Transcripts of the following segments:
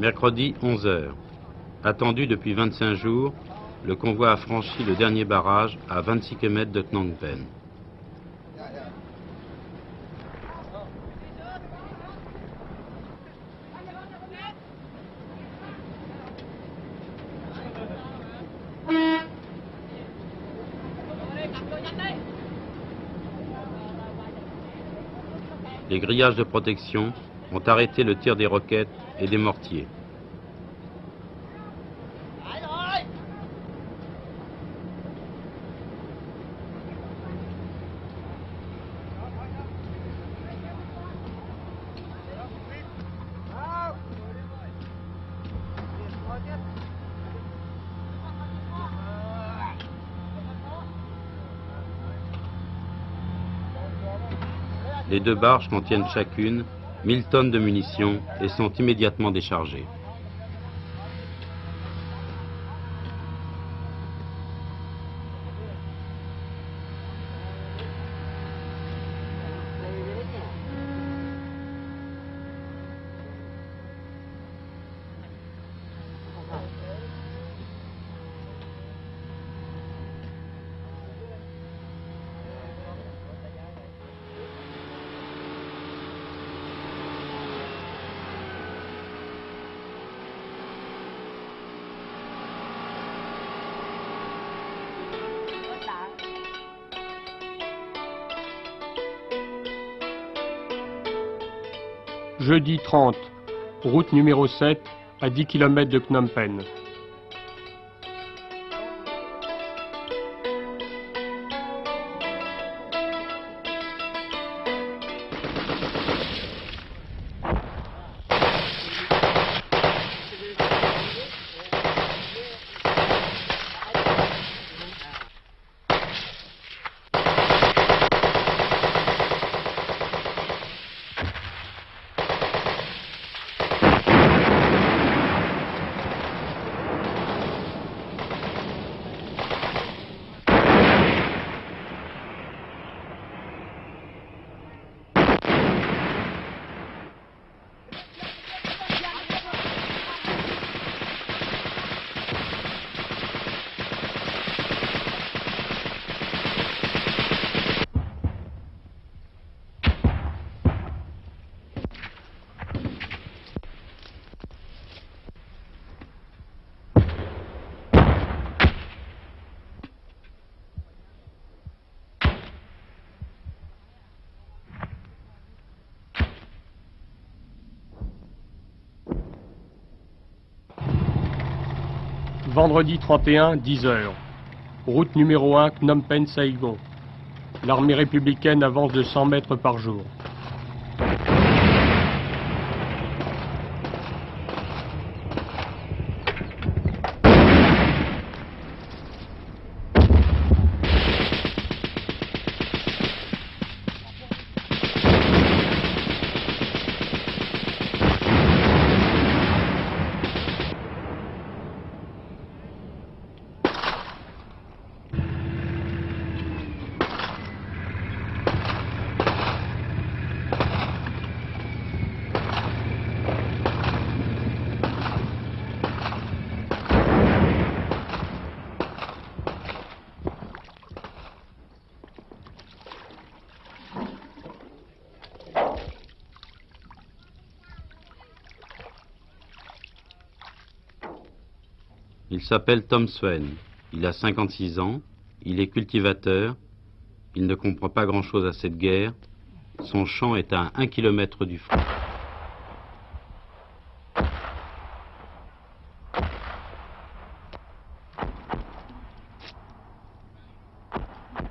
Mercredi 11 h. Attendu depuis 25 jours, le convoi a franchi le dernier barrage à 26 km de Phnom Penh. Les grillages de protection ont arrêté le tir des roquettes et des mortiers. Les deux barges contiennent chacune 1000 tonnes de munitions et sont immédiatement déchargées. Jeudi 30, route numéro 7, à 10 km de Phnom Penh. Vendredi 31, 10 h. Route numéro 1, Phnom Penh-Saigon. L'armée républicaine avance de 100 mètres par jour. Il s'appelle Tom Swen, il a 56 ans, il est cultivateur, il ne comprend pas grand-chose à cette guerre, son champ est à 1 km du front.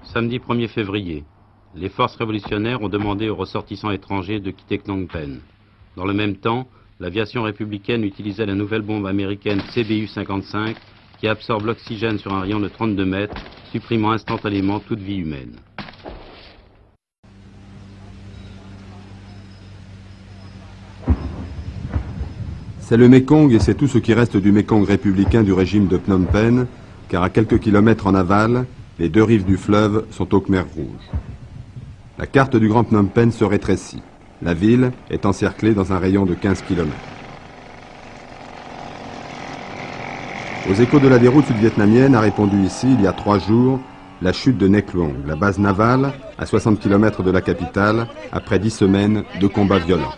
Samedi 1er février, les forces révolutionnaires ont demandé aux ressortissants étrangers de quitter Phnom Penh. Dans le même temps, l'aviation républicaine utilisait la nouvelle bombe américaine CBU-55 qui absorbe l'oxygène sur un rayon de 32 mètres, supprimant instantanément toute vie humaine. C'est le Mékong et c'est tout ce qui reste du Mékong républicain du régime de Phnom Penh, car à quelques kilomètres en aval, les deux rives du fleuve sont au Khmer Rouge. La carte du Grand Phnom Penh se rétrécit. La ville est encerclée dans un rayon de 15 km. Aux échos de la déroute sud-vietnamienne a répondu ici, il y a 3 jours, la chute de Nek Luong, la base navale à 60 km de la capitale, après 10 semaines de combats violents.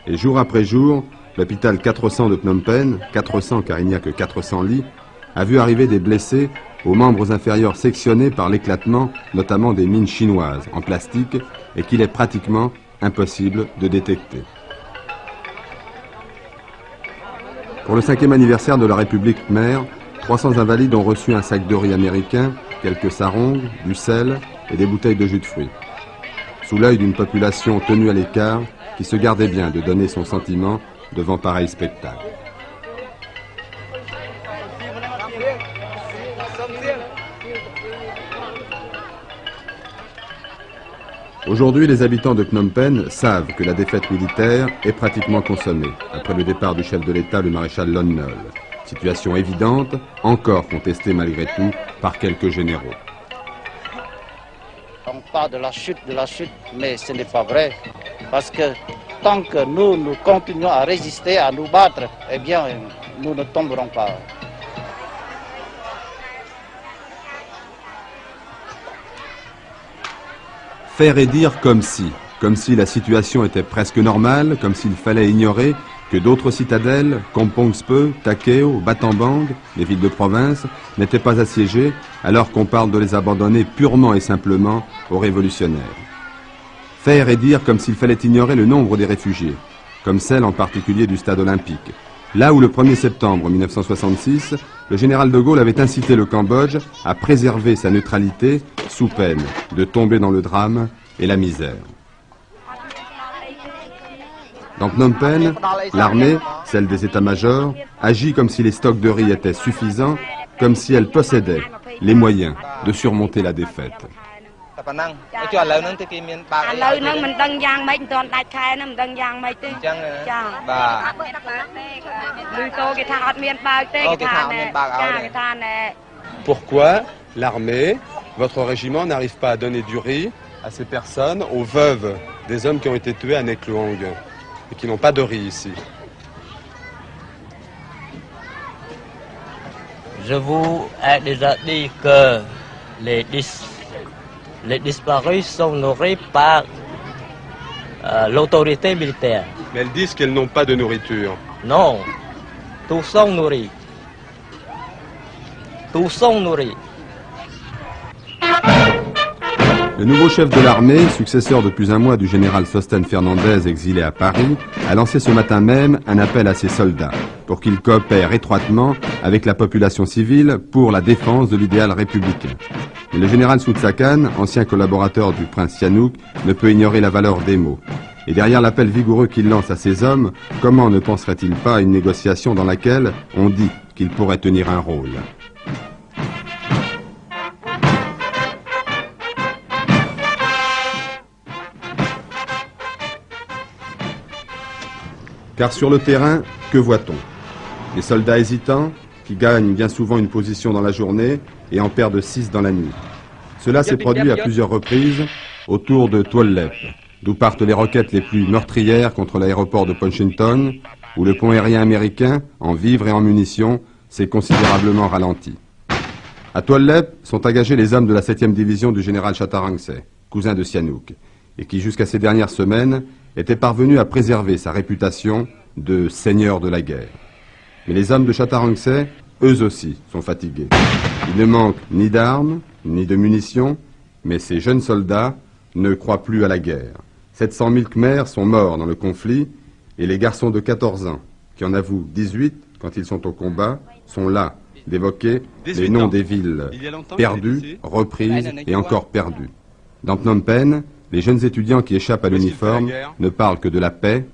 Et jour après jour, l'hôpital 400 de Phnom Penh, 400 car il n'y a que 400 lits, a vu arriver des blessés aux membres inférieurs sectionnés par l'éclatement, notamment des mines chinoises en plastique, et qu'il est pratiquement impossible de détecter. Pour le 5e anniversaire de la République khmer, 300 invalides ont reçu un sac de riz américain, quelques sarongs, du sel et des bouteilles de jus de fruits. Sous l'œil d'une population tenue à l'écart qui se gardait bien de donner son sentiment devant pareil spectacle. Aujourd'hui, les habitants de Phnom Penh savent que la défaite militaire est pratiquement consommée, après le départ du chef de l'État, le maréchal Lon Nol. Situation évidente, encore contestée malgré tout par quelques généraux. On parle de la chute, mais ce n'est pas vrai. Parce que tant que nous continuons à résister, à nous battre, eh bien, nous ne tomberons pas. Faire et dire comme si la situation était presque normale, comme s'il fallait ignorer que d'autres citadelles, Kampong Speu, Takeo, Battambang, les villes de province, n'étaient pas assiégées, alors qu'on parle de les abandonner purement et simplement aux révolutionnaires. Faire et dire comme s'il fallait ignorer le nombre des réfugiés, comme celle en particulier du stade olympique, là où le 1er septembre 1966, le général de Gaulle avait incité le Cambodge à préserver sa neutralité sous peine de tomber dans le drame et la misère. Dans Phnom Penh, l'armée, celle des états-majors, agit comme si les stocks de riz étaient suffisants, comme si elle possédait les moyens de surmonter la défaite. Pourquoi l'armée, votre régiment, n'arrive pas à donner du riz à ces personnes, aux veuves des hommes qui ont été tués à Nek Luong et qui n'ont pas de riz ici? Je vous ai déjà dit que les disparus sont nourris par l'autorité militaire. Mais elles disent qu'elles n'ont pas de nourriture. Non, tous sont nourris. Tous sont nourris. Le nouveau chef de l'armée, successeur depuis un mois du général Sosten Fernandez exilé à Paris, a lancé ce matin même un appel à ses soldats pour qu'ils coopèrent étroitement avec la population civile pour la défense de l'idéal républicain. Mais le général Soutsakan, ancien collaborateur du prince Sihanouk, ne peut ignorer la valeur des mots. Et derrière l'appel vigoureux qu'il lance à ses hommes, comment ne penserait-il pas à une négociation dans laquelle on dit qu'il pourrait tenir un rôle? Car sur le terrain, que voit-on? Des soldats hésitants, qui gagnent bien souvent une position dans la journée et en perdent 6 dans la nuit. Cela s'est produit à plusieurs reprises autour de Tuol-Lep, d'où partent les roquettes les plus meurtrières contre l'aéroport de Ponchinton, où le pont aérien américain, en vivres et en munitions, s'est considérablement ralenti. À Tuol-Lep sont engagés les hommes de la 7e division du général Chatarangse, cousin de Sihanouk, et qui jusqu'à ces dernières semaines était parvenu à préserver sa réputation de seigneur de la guerre. Mais les hommes de Chatarangse, eux aussi, sont fatigués. Il ne manque ni d'armes, ni de munitions, mais ces jeunes soldats ne croient plus à la guerre. 700 000 Khmers sont morts dans le conflit, et les garçons de 14 ans, qui en avouent 18 quand ils sont au combat, sont là d'évoquer les noms des villes perdues, reprises et encore perdues. Dans Phnom Penh, les jeunes étudiants qui échappent à l'uniforme ne parlent que de la paix